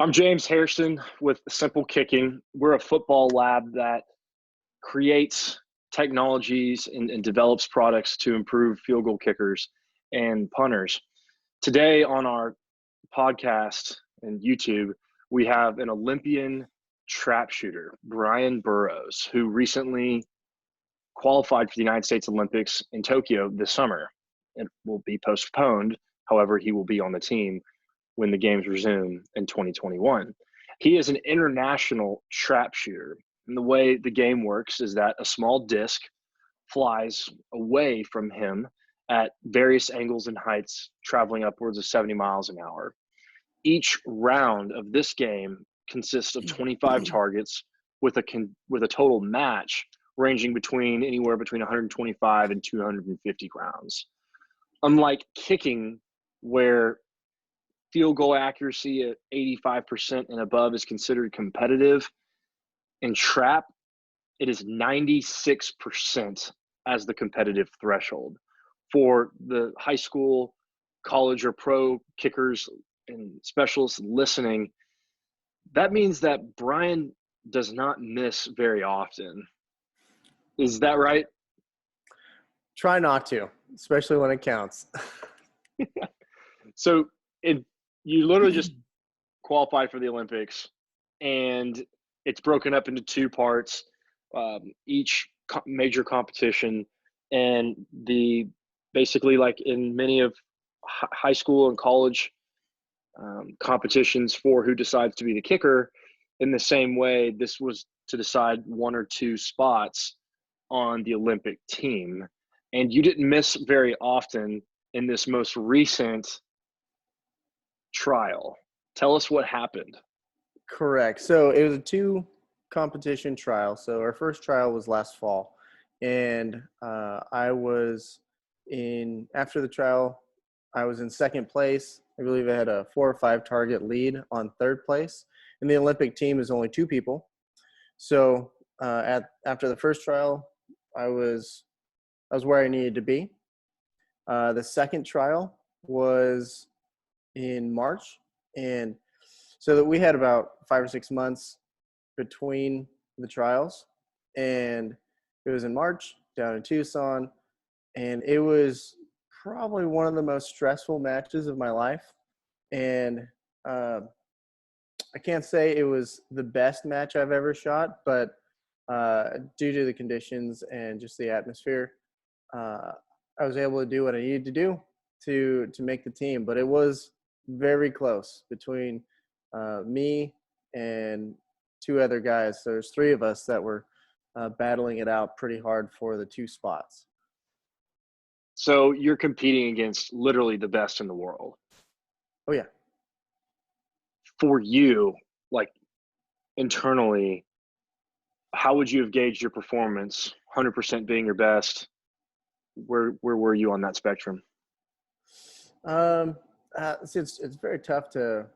I'm James Harrison with Simple Kicking. We're a football lab that creates technologies and develops products to improve field goal kickers and punters. Today on our podcast and YouTube, we have an Olympian trap shooter, Brian Burrows, who recently qualified for the United States Olympics in Tokyo this summer. It will be postponed. However, he will be on the team when the games resume in 2021. He is an international trap shooter. And the way the game works is that a small disc flies away from him at various angles and heights, traveling upwards of 70 miles an hour. Each round of this game consists of 25 targets with a total match ranging between anywhere between 125 and 250 rounds. Unlike kicking, where field goal accuracy at 85% and above is considered competitive, in trap, it is 96% as the competitive threshold. For the high school, college, or pro kickers and specialists listening, that means that Brian does not miss very often. Is that right? Try not to, especially when it counts. So you literally just qualified for the Olympics, and it's broken up into two parts, each major competition, and basically like in many of high school and college competitions for who decides to be the kicker, in the same way, this was to decide one or two spots on the Olympic team. And you didn't miss very often in this most recent trial. Tell us what happened. Correct. So it was a 2-competition trial. So our first trial was last fall, and after the trial, I was in second place. I believe I had a 4 or 5 target lead on third place. And the Olympic team is only 2 people. So after the first trial, I was where I needed to be. The second trial was in March, and so that we had about 5 or 6 months between the trials, and it was in March down in Tucson, and it was probably one of the most stressful matches of my life. And I can't say it was the best match I've ever shot, but due to the conditions and just the atmosphere, I was able to do what I needed to do to make the team. But it was very close between me and 2 other guys. There's 3 of us that were battling it out pretty hard for the 2 spots. So you're competing against literally the best in the world. Oh, yeah. For you, like internally, how would you have gauged your performance? 100% being your best. Where were you on that spectrum? It's very tough to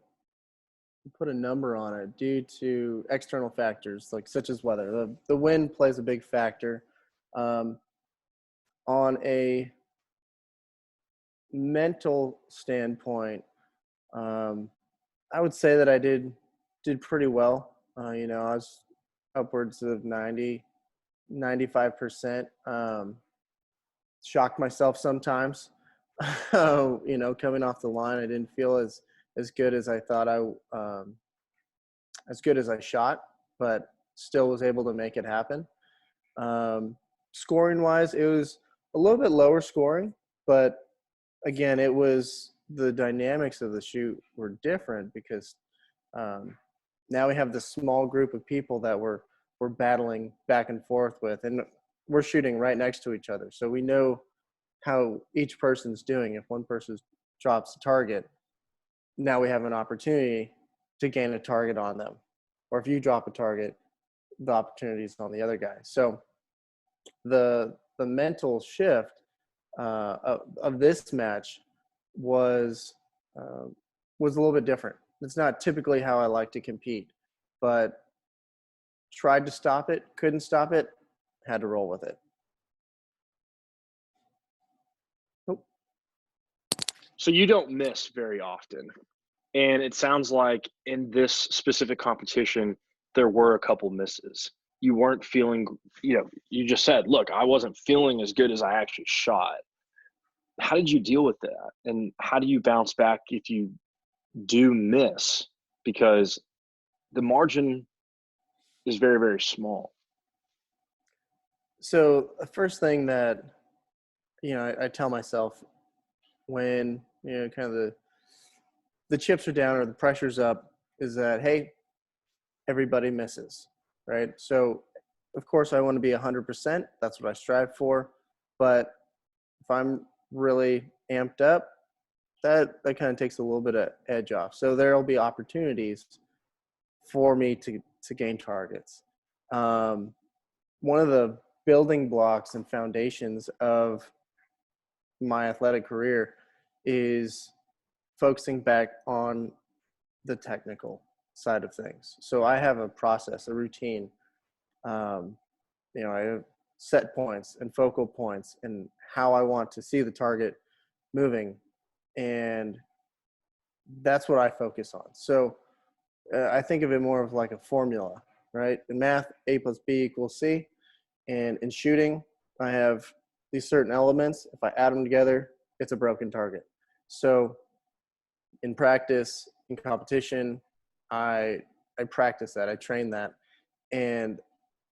put a number on it due to external factors such as weather. The wind plays a big factor. On a mental standpoint, I would say that I did pretty well. I was upwards of 95%. Shocked myself sometimes. Coming off the line, I didn't feel as good as I thought as good as I shot, but still was able to make it happen. Scoring wise, it was a little bit lower scoring, but again, it was the dynamics of the shoot were different because now we have this small group of people that we're battling back and forth with, and we're shooting right next to each other. So we know how each person's doing. If one person drops a target, now we have an opportunity to gain a target on them. Or if you drop a target, the opportunity is on the other guy. So the mental shift of this match was a little bit different. It's not typically how I like to compete, but tried to stop it, couldn't stop it, had to roll with it. So you don't miss very often. And it sounds like in this specific competition, there were a couple misses. You weren't feeling, you just said, look, I wasn't feeling as good as I actually shot. How did you deal with that? And how do you bounce back if you do miss? Because the margin is very, very small. So the first thing that, I tell myself when, kind of the chips are down or the pressure's up is that, hey, everybody misses, right? So of course I want to be 100%. That's what I strive for. But if I'm really amped up, that kind of takes a little bit of edge off. So there'll be opportunities for me to gain targets. One of the building blocks and foundations of my athletic career is focusing back on the technical side of things. So I have a process, a routine. Um, I have set points and focal points and how I want to see the target moving. And that's what I focus on. So I think of it more of like a formula, right? In math, A plus B equals C. And in shooting, I have these certain elements. If I add them together, it's a broken target. So in practice, in competition, I practice that. I train that. And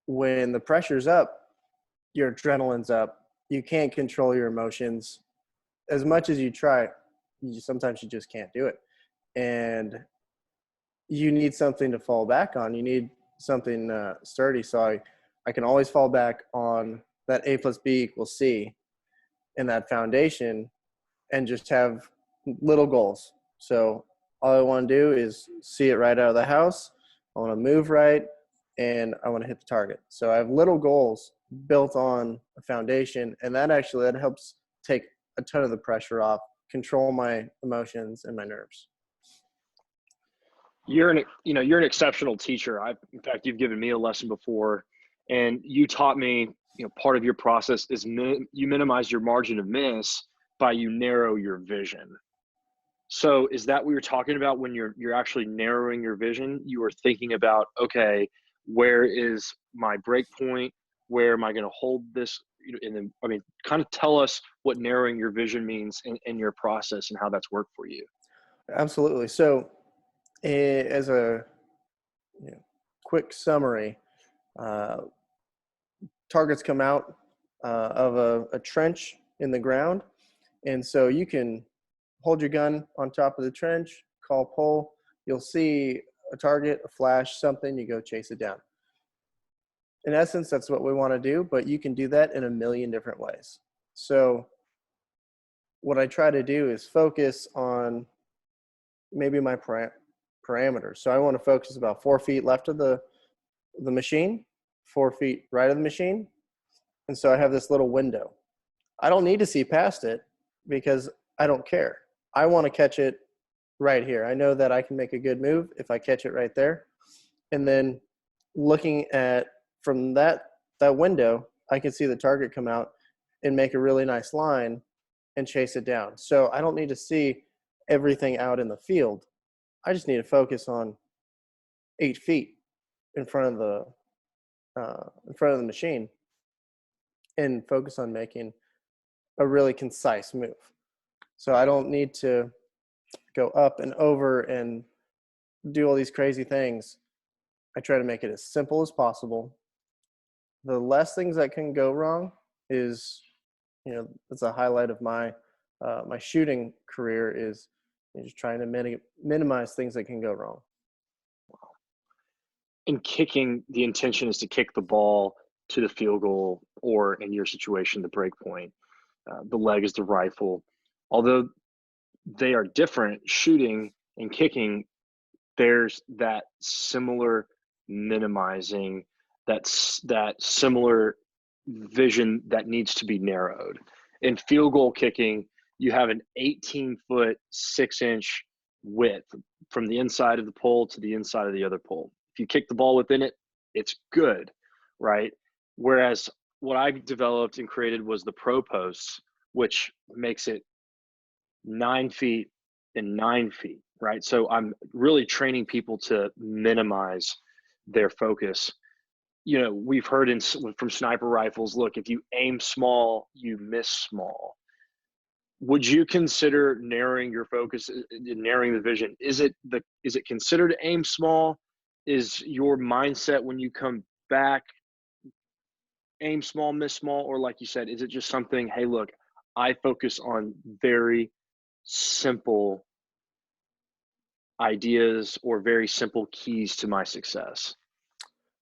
when the pressure's up, your adrenaline's up. You can't control your emotions as much as you try. Sometimes you just can't do it. And you need something to fall back on. You need something sturdy. So I can always fall back on that A plus B equals C and that foundation and just have little goals. So all I want to do is see it right out of the house. I want to move right and I want to hit the target. So I have little goals built on a foundation, and that helps take a ton of the pressure off, control my emotions and my nerves. You're an exceptional teacher. In fact, you've given me a lesson before, and you taught me, part of your process is you minimize your margin of miss by you narrow your vision. So is that what you're talking about when you're actually narrowing your vision? You are thinking about, okay, where is my break point? Where am I going to hold this? And then, kind of tell us what narrowing your vision means in your process and how that's worked for you. Absolutely. So as a quick summary, uh, targets come out of a trench in the ground. And so you can hold your gun on top of the trench, call pull, you'll see a target, a flash, something, you go chase it down. In essence, that's what we want to do, but you can do that in a million different ways. So what I try to do is focus on maybe my parameters. So I want to focus about 4 feet left of the machine, 4 feet right of the machine. And so I have this little window. I don't need to see past it because I don't care. I want to catch it right here. I know that I can make a good move if I catch it right there. And then looking at from that window, I can see the target come out and make a really nice line and chase it down. So I don't need to see everything out in the field. I just need to focus on 8 feet in front of the machine and focus on making a really concise move. So I don't need to go up and over and do all these crazy things. I try to make it as simple as possible. The less things that can go wrong is, that's a highlight of my my shooting career is just trying to minimize things that can go wrong. In kicking, the intention is to kick the ball to the field goal, or in your situation, the break point. The leg is the rifle. Although they are different, shooting and kicking, there's that similar minimizing, that similar vision that needs to be narrowed. In field goal kicking, you have an 18-foot, 6-inch width from the inside of the pole to the inside of the other pole. If you kick the ball within it, it's good, right? Whereas what I developed and created was the pro posts, which makes it 9 feet and 9 feet, right? So I'm really training people to minimize their focus. We've heard from sniper rifles, look, if you aim small, you miss small. Would you consider narrowing your focus, narrowing the vision? Is it considered aim small? Is your mindset when you come back aim small, miss small, or like you said, is it just something, hey, look, I focus on very simple ideas or very simple keys to my success?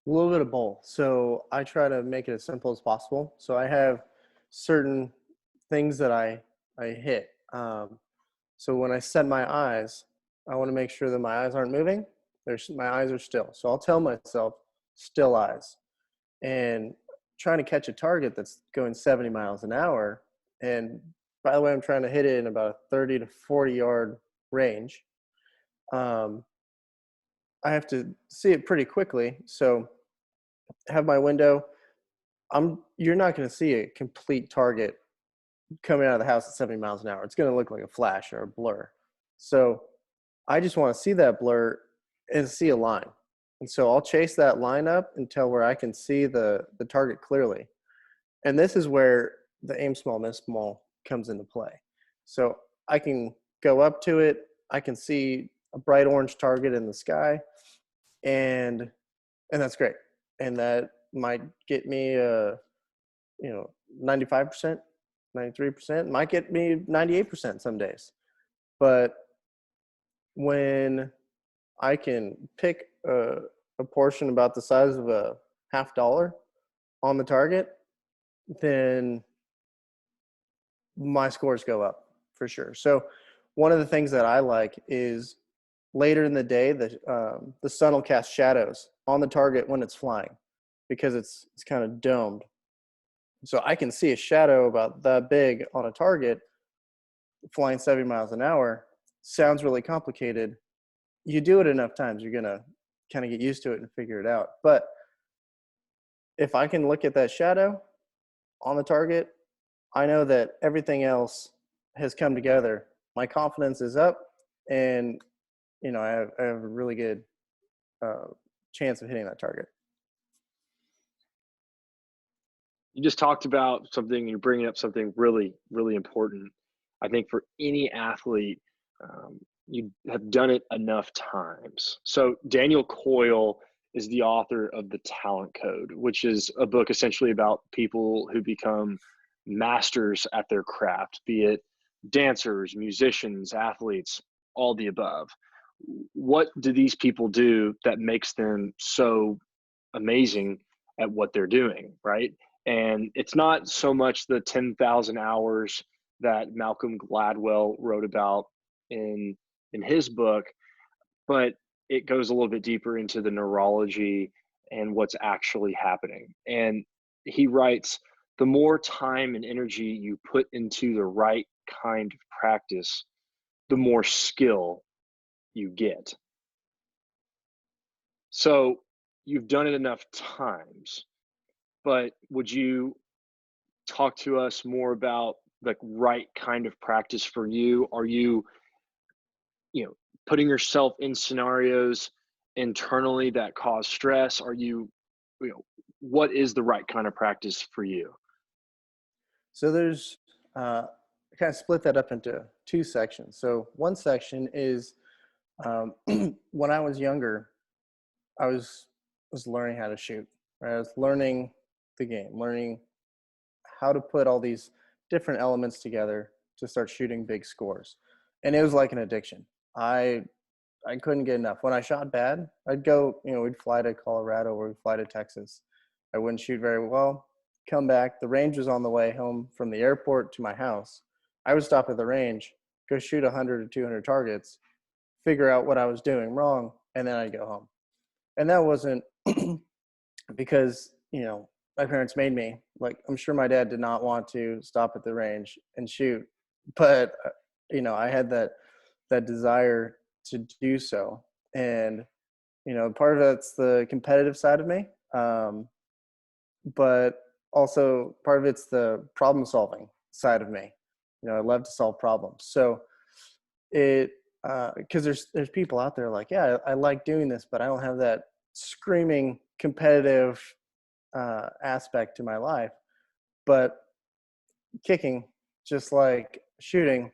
A little bit of both. So I try to make it as simple as possible. So I have certain things that I hit. So when I set my eyes, I want to make sure that my eyes aren't moving. My eyes are still. So I'll tell myself still eyes, and trying to catch a target that's going 70 miles an hour. And by the way, I'm trying to hit it in about a 30 to 40-yard range. Um, I have to see it pretty quickly. So I have my window. You're not going to see a complete target coming out of the house at 70 miles an hour. It's going to look like a flash or a blur. So I just want to see that blur and see a line. And so I'll chase that line up until where I can see the target clearly. And this is where the aim small, miss small comes into play. So I can go up to it. I can see a bright orange target in the sky, and that's great. And that might get me 95%, 93%, might get me 98% some days. But when I can pick a portion about the size of a $50 on the target, then my scores go up for sure. So one of the things that I like is later in the day, the sun will cast shadows on the target when it's flying, because it's kind of domed. So I can see a shadow about that big on a target flying 70 miles an hour. Sounds really complicated. You do it enough times, you're going to kind of get used to it and figure it out. But if I can look at that shadow on the target, I know that everything else has come together. My confidence is up, and I have a really good chance of hitting that target. You just talked about something, and you're bringing up something really, really important. I think for any athlete, you have done it enough times. So Daniel Coyle is the author of The Talent Code, which is a book essentially about people who become masters at their craft, be it dancers, musicians, athletes, all the above. What do these people do that makes them so amazing at what they're doing, right? And it's not so much the 10,000 hours that Malcolm Gladwell wrote about in his book, but it goes a little bit deeper into the neurology and what's actually happening. And he writes, the more time and energy you put into the right kind of practice, the more skill you get. So you've done it enough times, but would you talk to us more about the right kind of practice for you? Are putting yourself in scenarios internally that cause stress? Are what is the right kind of practice for you? So there's I kind of split that up into two sections. So one section is when I was younger, I was learning how to shoot. Right? I was learning the game, learning how to put all these different elements together to start shooting big scores, and it was like an addiction. I couldn't get enough. When I shot bad, I'd go, we'd fly to Colorado or we'd fly to Texas. I wouldn't shoot very well. Come back. The range was on the way home from the airport to my house. I would stop at the range, go shoot 100 or 200 targets, figure out what I was doing wrong, and then I'd go home. And that wasn't because, my parents made me. Like, I'm sure my dad did not want to stop at the range and shoot, but, I had that desire to do so. And, part of that's the competitive side of me. But also part of it's the problem solving side of me. I love to solve problems. So it because there's people out there like, yeah, I like doing this, but I don't have that screaming competitive aspect to my life. But kicking, just like shooting,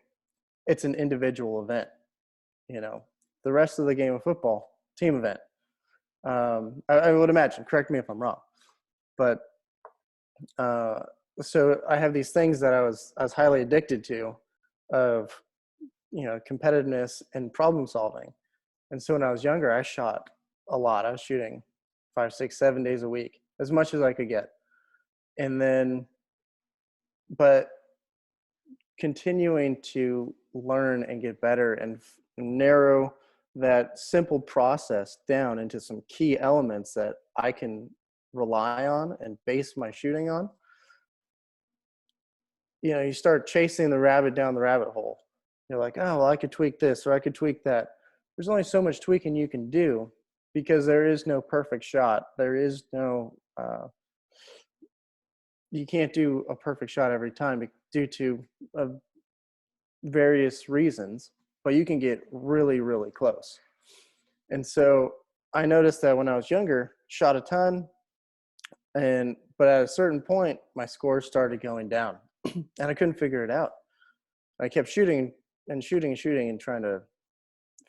it's an individual event. You know, the rest of the game of football, team event. I would imagine. Correct me if I'm wrong, but uh, so I have these things that I was highly addicted to, of competitiveness and problem solving. And so when I was younger, I shot a lot. I was shooting 5, 6, 7 days a week, as much as I could get. And then, but continuing to learn and get better and narrow that simple process down into some key elements that I can rely on and base my shooting on. You start chasing the rabbit down the rabbit hole. You're like, oh, well, I could tweak this or I could tweak that. There's only so much tweaking you can do, because there is no perfect shot. There is no, you can't do a perfect shot every time due to various reasons, but you can get really, really close. And so I noticed that when I was younger, shot a ton, but at a certain point, my scores started going down, and I couldn't figure it out. I kept shooting and shooting and shooting and trying to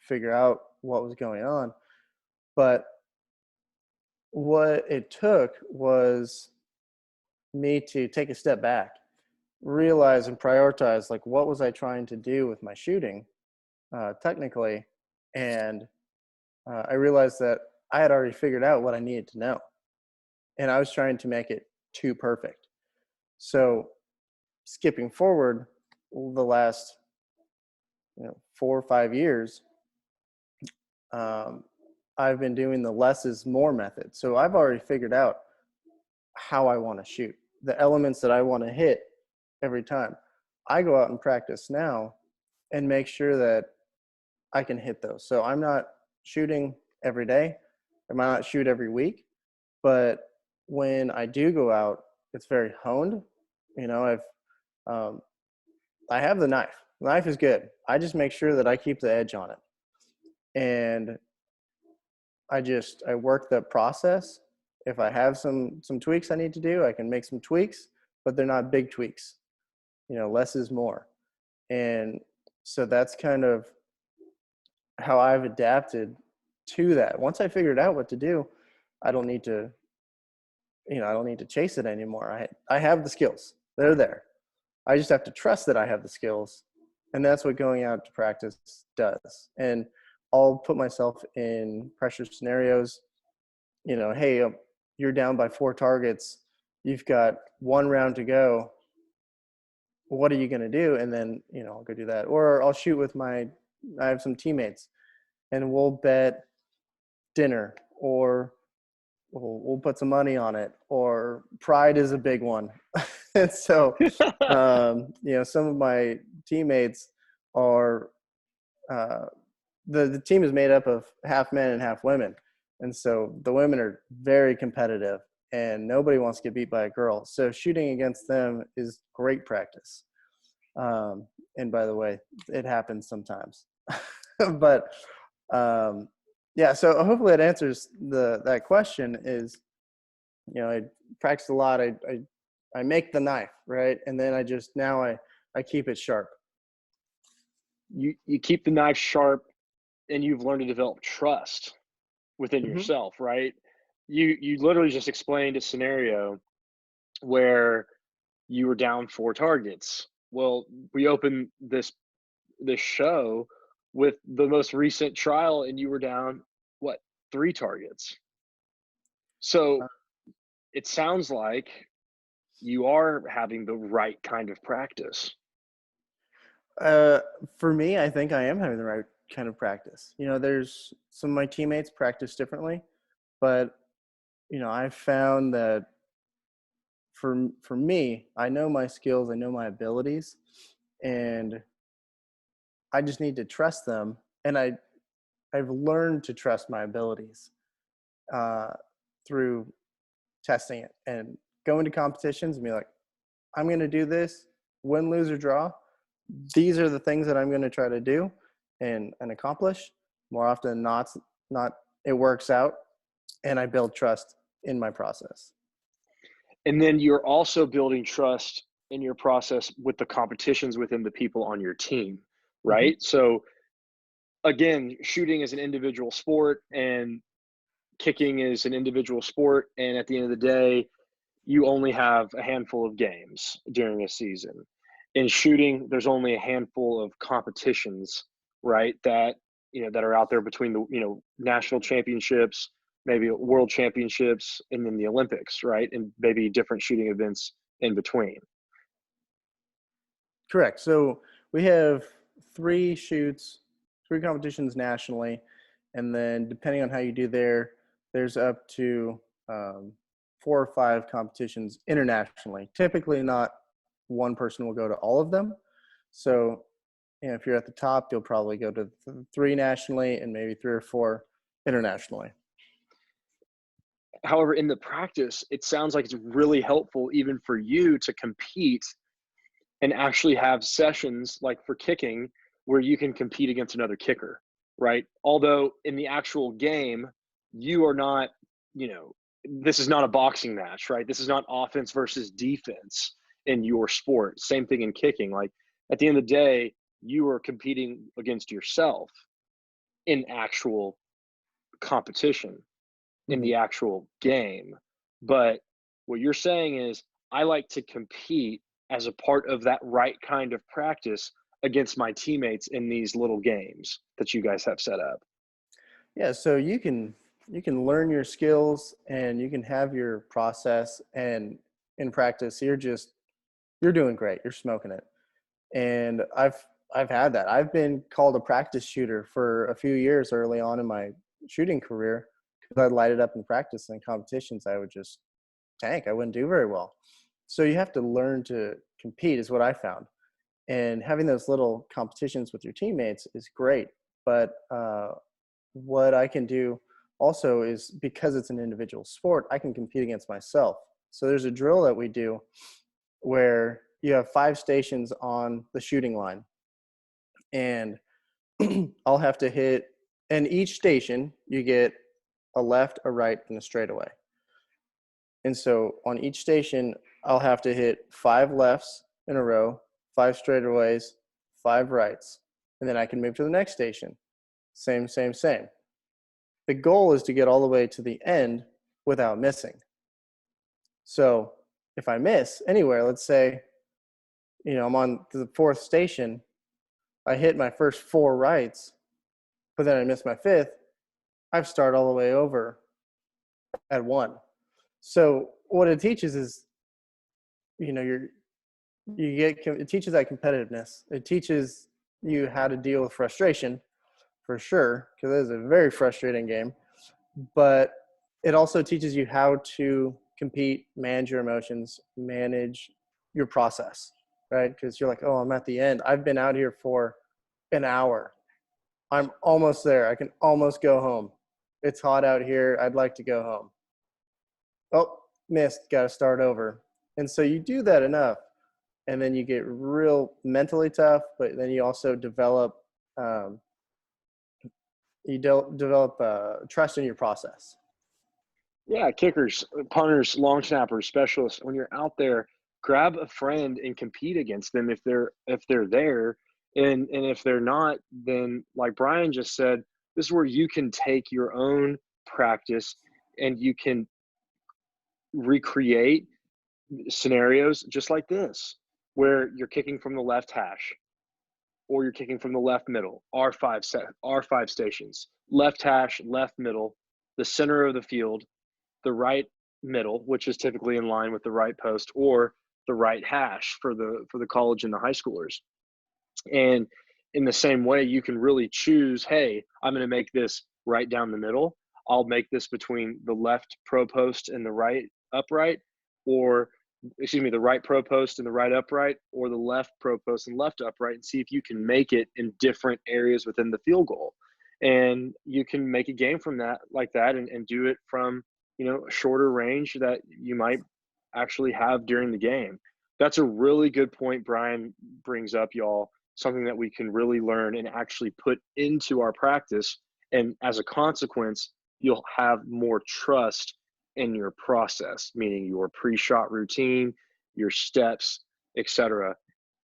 figure out what was going on. But what it took was me to take a step back, realize and prioritize, like, what was I trying to do with my shooting technically. And I realized that I had already figured out what I needed to know, and I was trying to make it too perfect. So skipping forward the last 4 or 5 years, I've been doing the less is more method. So I've already figured out how I want to shoot, the elements that I want to hit every time. I go out and practice now and make sure that I can hit those. So I'm not shooting every day. I might not shoot every week, but when I do go out, it's very honed. I have the knife. The knife is good. I just make sure that I keep the edge on it. And I work the process. If I have some tweaks I need to do, I can make some tweaks, but they're not big tweaks. Less is more. And so that's kind of how I've adapted to that. Once I figured out what to do, I don't need to, I don't need to chase it anymore. I have the skills. They're there. I just have to trust that I have the skills. And that's what going out to practice does. And I'll put myself in pressure scenarios. Hey, you're down by 4 targets. You've got 1 round to go. What are you going to do? And then, I'll go do that. Or I'll shoot with I have some teammates, and we'll bet dinner, or we'll put some money on it, or pride is a big one. And so, some of my teammates are, the team is made up of half men and half women. And so the women are very competitive, and nobody wants to get beat by a girl. So shooting against them is great practice. And by the way, it happens sometimes. But yeah, so hopefully that answers that question. Is, I practice a lot. I make the knife, right? And then I keep it sharp. You keep the knife sharp, and you've learned to develop trust within Mm-hmm. yourself, right? You literally just explained a scenario where you were down 4 targets. Well, we opened this show with the most recent trial, and you were down, what, 3 targets. So it sounds like you are having the right kind of practice. For me, I think I am having the right kind of practice. There's some of my teammates practice differently, but I've found that for me, I know my skills, I know my abilities, and I just need to trust them. And I've learned to trust my abilities through testing it and going to competitions and be like, I'm going to do this, win, lose, or draw. These are the things that I'm going to try to do. and accomplish. More often than not it works out, and I build trust in my process. And then you're also building trust in your process with the competitions within the people on your team, Hmm. right? So again, shooting is an individual sport and kicking is an individual sport. And at the end of the day, you only have a handful of games during a season. In shooting, there's only a handful of competitions, right? That are out there between the national championships, maybe world championships, and then the Olympics, right? And maybe different shooting events in between. Correct. So we have three shoots, three competitions nationally, and then depending on how you do there, there's up to 4 or 5 competitions internationally. Typically, not one person will go to all of them. So, if you're at the top, you'll probably go to 3 nationally and maybe 3 or 4 internationally. However, in the practice, it sounds like it's really helpful even for you to compete and actually have sessions like for kicking where you can compete against another kicker, right? Although in the actual game, you are not, this is not a boxing match, right? This is not offense versus defense in your sport. Same thing in kicking. Like at the end of the day, you are competing against yourself in actual competition, in Mhm. the actual game. But what you're saying is, I like to compete as a part of that right kind of practice against my teammates in these little games that you guys have set up. Yeah, so you can learn your skills and you can have your process, and in practice you're doing great. You're smoking it. And I've had that. I've been called a practice shooter for a few years early on in my shooting career because I'd light it up in practice, and in competitions I would just tank. I wouldn't do very well. So you have to learn to compete is what I found. And having those little competitions with your teammates is great. But what I can do also is, because it's an individual sport, I can compete against myself. So there's a drill that we do where you have 5 stations on the shooting line, and I'll have to hit, and each station you get a left, a right, and a straightaway. And so on each station, I'll have to hit 5 lefts in a row, 5 straightaways, 5 rights, and then I can move to the next station. Same, same, same. The goal is to get all the way to the end without missing. So if I miss anywhere, let's say, I'm on the 4th station, I hit my first 4 rights, but then I miss my 5th, I've started all the way over at 1. So what it teaches is, you know, you're, it teaches that competitiveness. It teaches you how to deal with frustration, for sure, because it is a very frustrating game. But it also teaches you how to compete, manage your emotions, manage your process, right? Because you're like, oh, I'm at the end. I've been out here for an hour. I'm almost there. I can almost go home. It's hot out here. I'd like to go home. Oh, missed. Got to start over. And so you do that enough, and then you get real mentally tough, but then you also develop um, trust in your process. Yeah, kickers, punters, long snappers, specialists. When you're out there, grab a friend and compete against them if they're there, and if they're not, then like Brian just said, this is where you can take your own practice and you can recreate scenarios just like this, where you're kicking from the left hash or you're kicking from the left middle. R5 stations, left hash, left middle, the center of the field, the right middle, which is typically in line with the right post, or the right hash for the college and the high schoolers. And in the same way, you can really choose, hey, I'm going to make this right down the middle. I'll make this between the left pro post and the right upright, or excuse me, the right pro post and the right upright, or the left pro post and left upright, and see if you can make it in different areas within the field goal. And you can make a game from that like that, and do it from a shorter range that you might actually have during the game. That's a really good point Brian brings up, y'all. something that we can really learn and actually put into our practice. And as a consequence, you'll have more trust in your process, meaning your pre-shot routine, your steps, etc.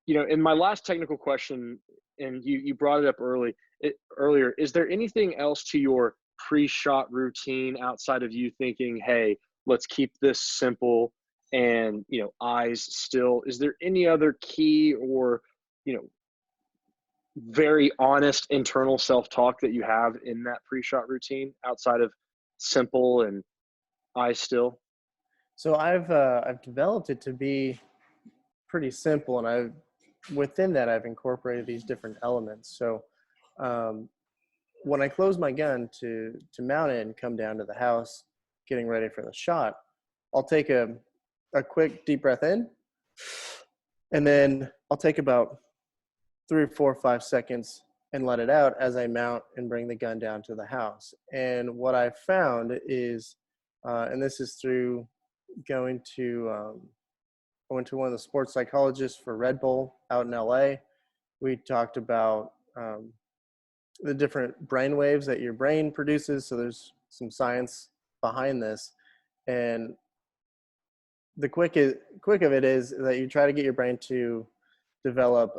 In my last technical question, and you brought it up earlier, is there anything else to your pre-shot routine outside of you thinking, hey, let's keep this simple and eyes still? Is there any other key or you know very honest internal self-talk that you have in that pre-shot routine outside of simple and eyes still? So I've developed it to be pretty simple, and within that I've incorporated these different elements. So um, when I close my gun to mount it and come down to the house, getting ready for the shot, I'll take a quick deep breath in, and then I'll take about 3, 4, 5 seconds and let it out as I mount and bring the gun down to the house. And what I found is, and this is through going to, I went to one of the sports psychologists for Red Bull out in LA. We talked about the different brain waves that your brain produces. So there's some science behind this. And the quick of it is that you try to get your brain to develop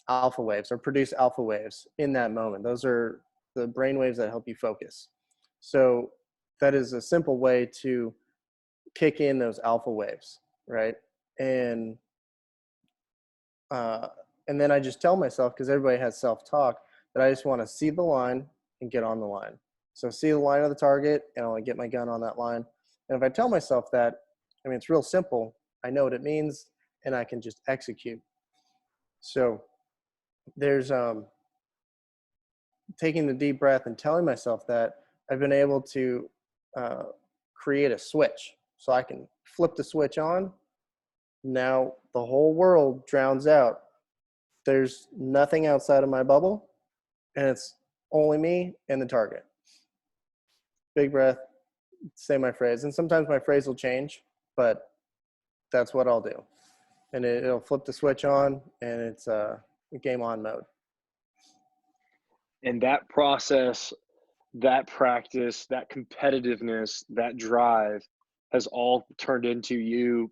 alpha waves or produce alpha waves in that moment. Those are the brain waves that help you focus. So that is a simple way to kick in those alpha waves, right? And and then I just tell myself, because everybody has self-talk, that I just want to see the line and get on the line. So see the line of the target, and I'll get my gun on that line. And if I tell myself that, I mean, it's real simple. I know what it means, and I can just execute. So there's taking the deep breath and telling myself that, I've been able to create a switch. So I can flip the switch on. Now the whole world drowns out. There's nothing outside of my bubble, and it's only me and the target. Big breath, say my phrase. And sometimes my phrase will change, but that's what I'll do. And it'll flip the switch on, and it's game on mode. And that process, that practice, that competitiveness, that drive has all turned into you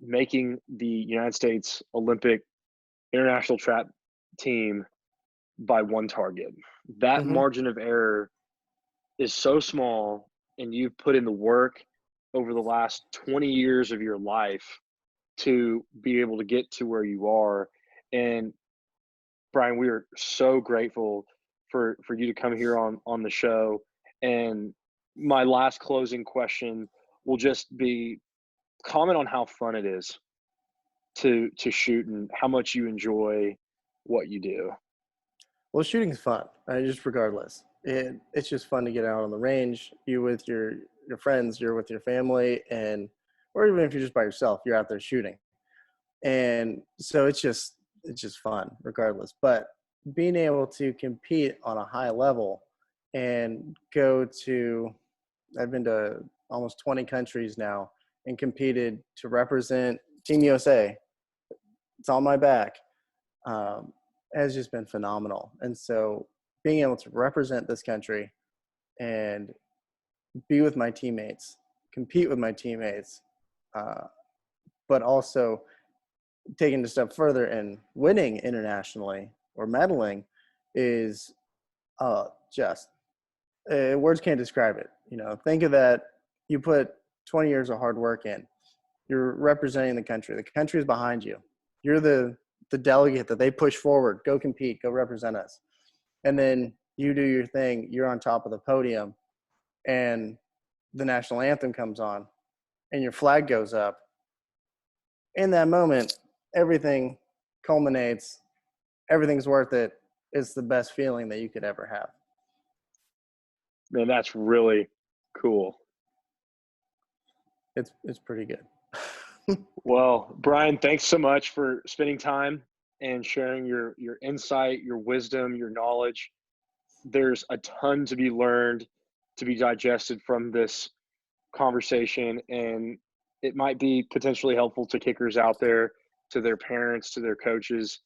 making the United States Olympic international trap team by one target. That Mm-hmm. margin of error is so small, and you've put in the work over the last 20 years of your life to be able to get to where you are. And Brian, we are so grateful for you to come here on the show. And my last closing question will just be, comment on how fun it is to shoot and how much you enjoy what you do. Well, shooting's fun. Just regardless, it's just fun to get out on the range. You with your friends, you're with your family, and or even if you're just by yourself, you're out there shooting. And so it's just fun regardless. But being able to compete on a high level and I've been to almost 20 countries now and competed to represent Team USA. It's on my back. Has just been phenomenal. And so being able to represent this country and be with my teammates, compete with my teammates, but also taking it a step further and winning internationally or medaling is just words can't describe it. Think of that. You put 20 years of hard work in. You're representing the country. The country is behind you. You're the delegate that they push forward. Go compete. Go represent us. And then you do your thing. You're on top of the podium, and the national anthem comes on, and your flag goes up. In that moment, everything culminates. Everything's worth it. It's the best feeling that you could ever have. Man, that's really cool. It's pretty good. Well, Brian, thanks so much for spending time and sharing your insight, your wisdom, your knowledge. There's a ton to be learned, to be digested from this conversation, and it might be potentially helpful to kickers out there, to their parents, to their coaches.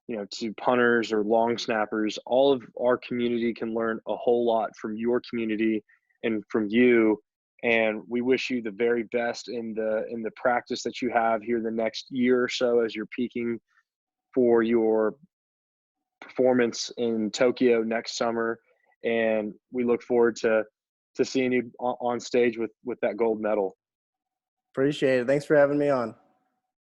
to punters or long snappers. All of our community can learn a whole lot from your community and from you. And we wish you the very best in the practice that you have here the next year or so as you're peaking for your performance in Tokyo next summer. And we look forward to seeing you on stage with that gold medal. Appreciate it. Thanks for having me on.